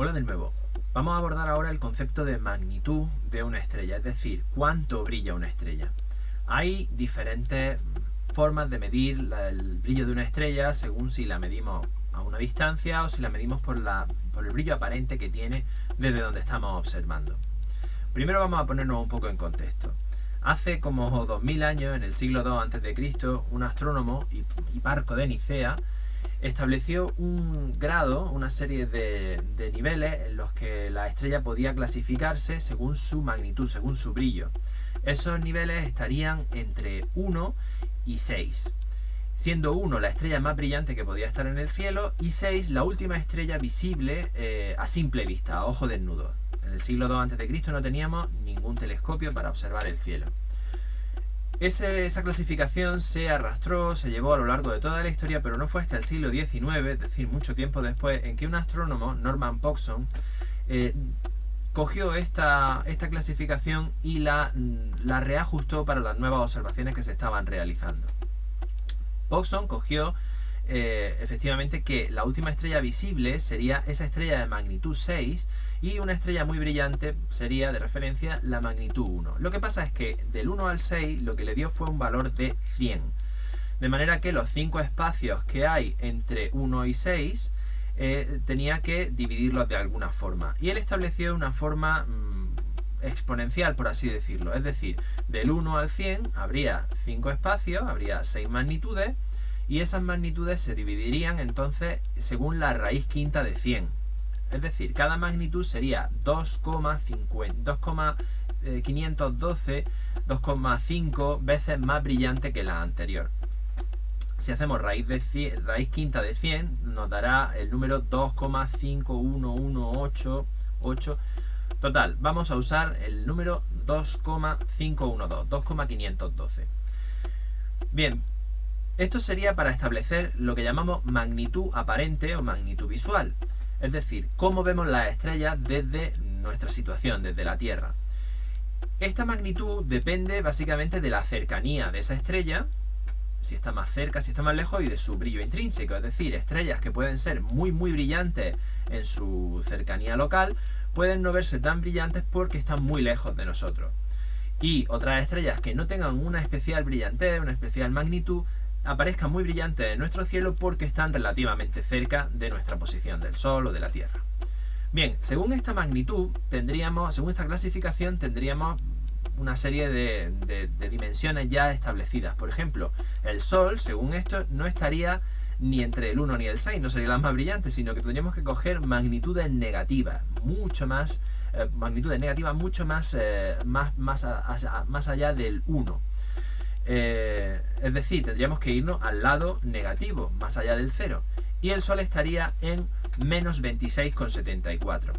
Hola de nuevo. Vamos a abordar ahora el concepto de magnitud de una estrella, es decir, cuánto brilla una estrella. Hay diferentes formas de medir el brillo de una estrella según si la medimos a una distancia o si la medimos por el brillo aparente que tiene desde donde estamos observando. Primero vamos a ponernos un poco en contexto. Hace como 2000 años, en el siglo II a.C., un astrónomo, Hiparco de Nicea, estableció un grado, una serie de niveles en los que la estrella podía clasificarse según su magnitud, según su brillo. Esos niveles estarían entre 1 y 6, siendo 1 la estrella más brillante que podía estar en el cielo y 6 la última estrella visible a simple vista, a ojo desnudo. En el siglo II a.C. no teníamos ningún telescopio para observar el cielo. Esa clasificación se arrastró, se llevó a lo largo de toda la historia, pero no fue hasta el siglo XIX, es decir, mucho tiempo después, en que un astrónomo, Norman Pogson, cogió esta clasificación y la reajustó para las nuevas observaciones que se estaban realizando. Pogson cogió efectivamente que la última estrella visible sería esa estrella de magnitud 6 y una estrella muy brillante sería de referencia la magnitud 1. Lo que pasa es que del 1 al 6 lo que le dio fue un valor de 100. De manera que los 5 espacios que hay entre 1 y 6 tenía que dividirlos de alguna forma. Y él estableció una forma exponencial, por así decirlo. Es decir, del 1 al 100 habría 5 espacios, habría 6 magnitudes, y esas magnitudes se dividirían entonces según la raíz quinta de 100. Es decir, cada magnitud sería 2,512 veces más brillante que la anterior. Si hacemos raíz quinta de 100, nos dará el número 2,51188. Total, vamos a usar el número 2,512. Bien, esto sería para establecer lo que llamamos magnitud aparente o magnitud visual. Es decir, cómo vemos las estrellas desde nuestra situación, desde la Tierra. Esta magnitud depende básicamente de la cercanía de esa estrella, si está más cerca, si está más lejos, y de su brillo intrínseco. Es decir, estrellas que pueden ser muy brillantes en su cercanía local, pueden no verse tan brillantes porque están muy lejos de nosotros. Y otras estrellas que no tengan una especial brillantez, una especial magnitud, aparezcan muy brillantes en nuestro cielo porque están relativamente cerca de nuestra posición del Sol o de la Tierra. Bien, según esta magnitud, según esta clasificación, tendríamos una serie de dimensiones ya establecidas. Por ejemplo, el Sol, según esto, no estaría ni entre el 1 ni el 6, no sería la más brillante, sino que tendríamos que coger magnitudes negativas, mucho más más allá del 1. Es decir, tendríamos que irnos al lado negativo, más allá del 0. Y el Sol estaría en menos 26,74.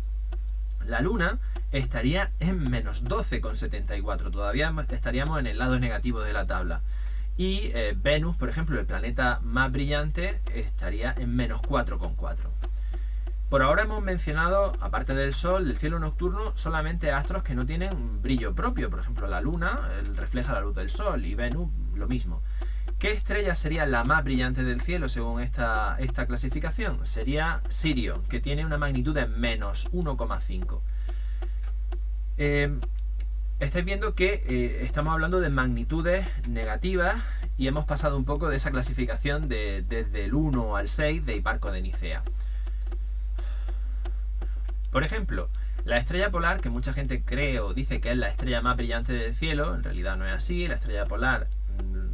La Luna estaría en menos 12,74. Todavía estaríamos en el lado negativo de la tabla. Y Venus, por ejemplo, el planeta más brillante, estaría en menos 4,4. Por ahora hemos mencionado, aparte del Sol, del cielo nocturno, solamente astros que no tienen brillo propio. Por ejemplo, la Luna refleja la luz del Sol y Venus lo mismo. ¿Qué estrella sería la más brillante del cielo según esta clasificación? Sería Sirio, que tiene una magnitud de menos 1,5. Estáis viendo que estamos hablando de magnitudes negativas y hemos pasado un poco de esa clasificación desde el 1 al 6 de Hiparco de Nicea. Por ejemplo, la estrella polar, que mucha gente cree o dice que es la estrella más brillante del cielo, en realidad no es así. La estrella polar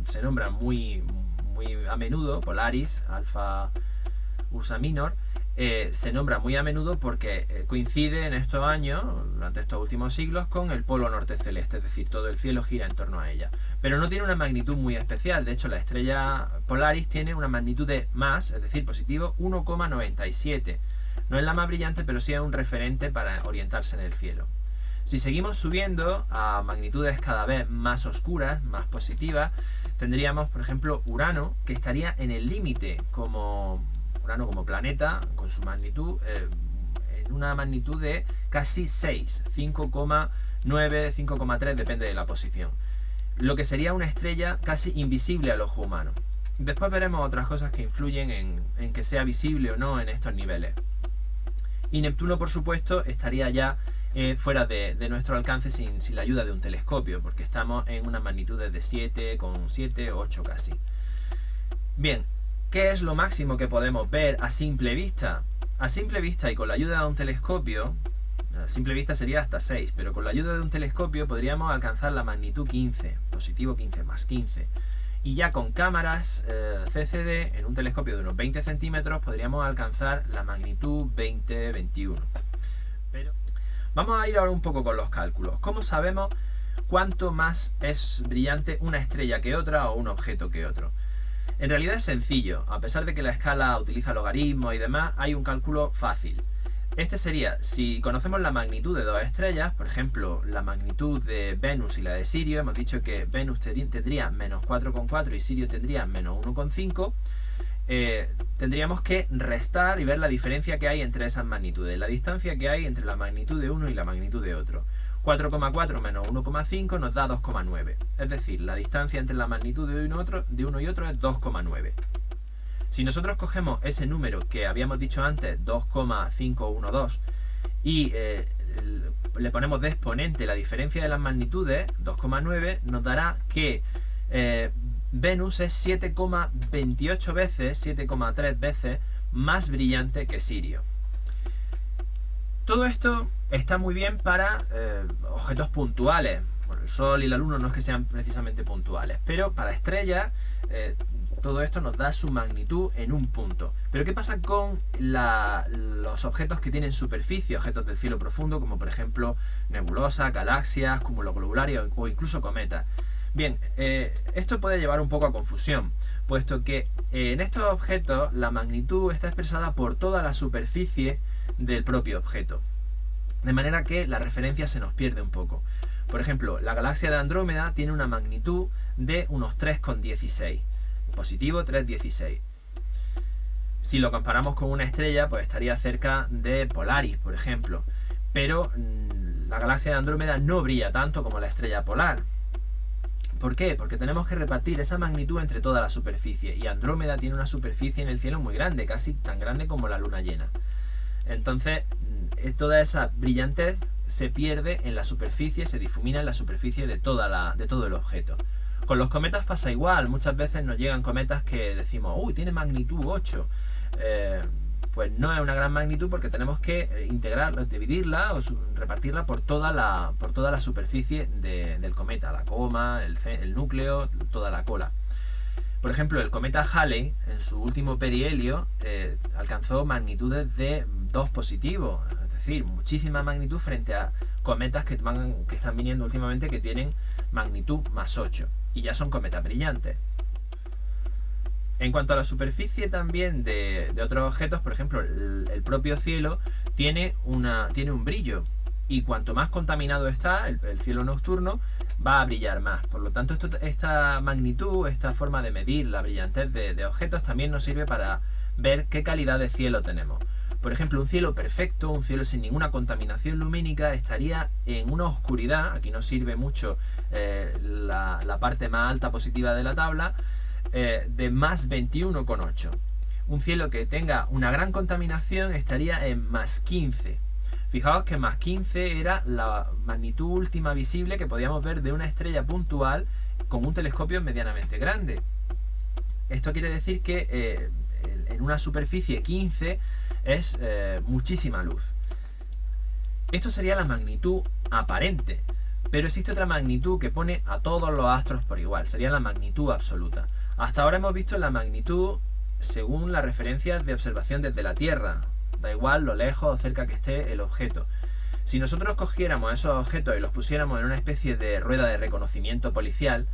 se nombra muy a menudo, Polaris, Alpha Ursa Minor, se nombra muy a menudo porque coincide en estos años, durante estos últimos siglos, con el polo norte celeste, es decir, todo el cielo gira en torno a ella. Pero no tiene una magnitud muy especial. De hecho, la estrella Polaris tiene una magnitud de más, es decir, positivo, 1,97. No es la más brillante, pero sí es un referente para orientarse en el cielo. Si seguimos subiendo a magnitudes cada vez más oscuras, más positivas, tendríamos, por ejemplo, Urano, que estaría en el límite Urano como planeta, con su magnitud, en una magnitud de casi 6, 5,9, 5,3, depende de la posición. Lo que sería una estrella casi invisible al ojo humano. Después veremos otras cosas que influyen en que sea visible o no en estos niveles. Y Neptuno, por supuesto, estaría ya fuera de nuestro alcance sin la ayuda de un telescopio, porque estamos en unas magnitudes de 7,7, 8 casi. Bien, ¿qué es lo máximo que podemos ver a simple vista? A simple vista y con la ayuda de un telescopio, a simple vista sería hasta 6, pero con la ayuda de un telescopio podríamos alcanzar la magnitud 15, positivo 15 más 15. Y ya con cámaras CCD, en un telescopio de unos 20 centímetros, podríamos alcanzar la magnitud 20-21. Pero vamos a ir ahora un poco con los cálculos. ¿Cómo sabemos cuánto más es brillante una estrella que otra o un objeto que otro? En realidad es sencillo. A pesar de que la escala utiliza logaritmos y demás, hay un cálculo fácil. Este sería, si conocemos la magnitud de dos estrellas, por ejemplo, la magnitud de Venus y la de Sirio, hemos dicho que Venus tendría menos 4,4 y Sirio tendría menos 1,5, tendríamos que restar y ver la diferencia que hay entre esas magnitudes, la distancia que hay entre la magnitud de uno y la magnitud de otro. 4,4 menos 1,5 nos da 2,9, es decir, la distancia entre la magnitud de uno y otro es 2,9. Si nosotros cogemos ese número que habíamos dicho antes, 2,512, y le ponemos de exponente la diferencia de las magnitudes, 2,9, nos dará que Venus es 7,28 veces, 7,3 veces más brillante que Sirio. Todo esto está muy bien para objetos puntuales. Bueno, el Sol y la Luna no es que sean precisamente puntuales, pero para estrellas todo esto nos da su magnitud en un punto. Pero ¿qué pasa con los objetos que tienen superficie, objetos del cielo profundo, como por ejemplo nebulosas, galaxias, cúmulos globulares o incluso cometas? Bien, esto puede llevar un poco a confusión, puesto que en estos objetos la magnitud está expresada por toda la superficie del propio objeto. De manera que la referencia se nos pierde un poco. Por ejemplo, la galaxia de Andrómeda tiene una magnitud de unos 3,16. Positivo 3,16. Si lo comparamos con una estrella, pues estaría cerca de Polaris, por ejemplo. Pero la galaxia de Andrómeda no brilla tanto como la estrella polar. ¿Por qué? Porque tenemos que repartir esa magnitud entre toda la superficie. Y Andrómeda tiene una superficie en el cielo muy grande, casi tan grande como la luna llena. Entonces, toda esa brillantez se pierde en la superficie, se difumina en la superficie de todo el objeto. Con los cometas pasa igual, muchas veces nos llegan cometas que decimos, uy, tiene magnitud 8. Pues no es una gran magnitud porque tenemos que integrarla, dividirla o repartirla por toda la superficie del cometa, la coma, el núcleo, toda la cola. Por ejemplo, el cometa Halley, en su último perihelio, alcanzó magnitudes de 2 positivos, es decir, muchísima magnitud frente a cometas que están viniendo últimamente que tienen magnitud más 8. Y ya son cometas brillantes. En cuanto a la superficie también de otros objetos, por ejemplo, el propio cielo tiene un brillo. Y cuanto más contaminado está el cielo nocturno, va a brillar más. Por lo tanto, esta magnitud, esta forma de medir la brillantez de objetos también nos sirve para ver qué calidad de cielo tenemos. Por ejemplo, un cielo perfecto, un cielo sin ninguna contaminación lumínica, estaría en una oscuridad, aquí nos sirve mucho la parte más alta positiva de la tabla, de más 21,8. Un cielo que tenga una gran contaminación estaría en más 15. Fijaos que más 15 era la magnitud última visible que podíamos ver de una estrella puntual con un telescopio medianamente grande. Esto quiere decir que en una superficie 15 es muchísima luz. Esto sería la magnitud aparente, pero existe otra magnitud que pone a todos los astros por igual, sería la magnitud absoluta. Hasta ahora hemos visto la magnitud según las referencias de observación desde la Tierra, da igual lo lejos o cerca que esté el objeto. Si nosotros cogiéramos esos objetos y los pusiéramos en una especie de rueda de reconocimiento policial,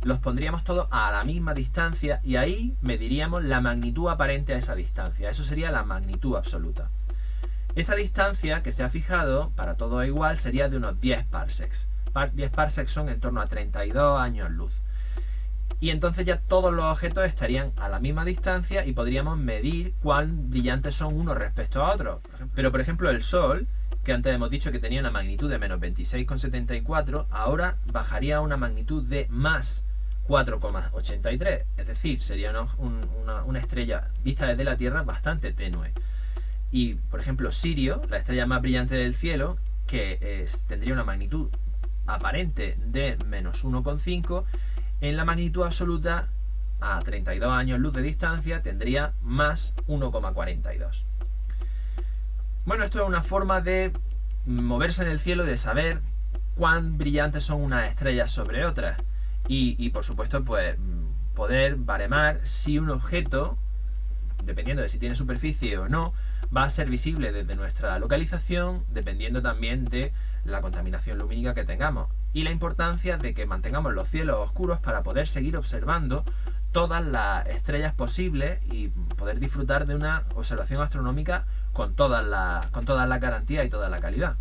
los pondríamos todos a la misma distancia y ahí mediríamos la magnitud aparente a esa distancia. Eso sería la magnitud absoluta. Esa distancia que se ha fijado, para todo igual, sería de unos 10 parsecs. 10 parsecs son en torno a 32 años luz. Y entonces ya todos los objetos estarían a la misma distancia y podríamos medir cuán brillantes son unos respecto a otros. Pero por ejemplo el Sol, que antes hemos dicho que tenía una magnitud de menos 26,74, ahora bajaría a una magnitud de más 4,83. Es decir, sería una estrella vista desde la Tierra bastante tenue. Y, por ejemplo, Sirio, la estrella más brillante del cielo, que tendría una magnitud aparente de menos 1,5, en la magnitud absoluta, a 32 años luz de distancia, tendría más 1,42. Bueno, esto es una forma de moverse en el cielo, de saber cuán brillantes son unas estrellas sobre otras. Y por supuesto, pues poder baremar si un objeto, dependiendo de si tiene superficie o no, va a ser visible desde nuestra localización, dependiendo también de la contaminación lumínica que tengamos. Y la importancia de que mantengamos los cielos oscuros para poder seguir observando todas las estrellas posibles y poder disfrutar de una observación astronómica con todas las garantías y toda la calidad.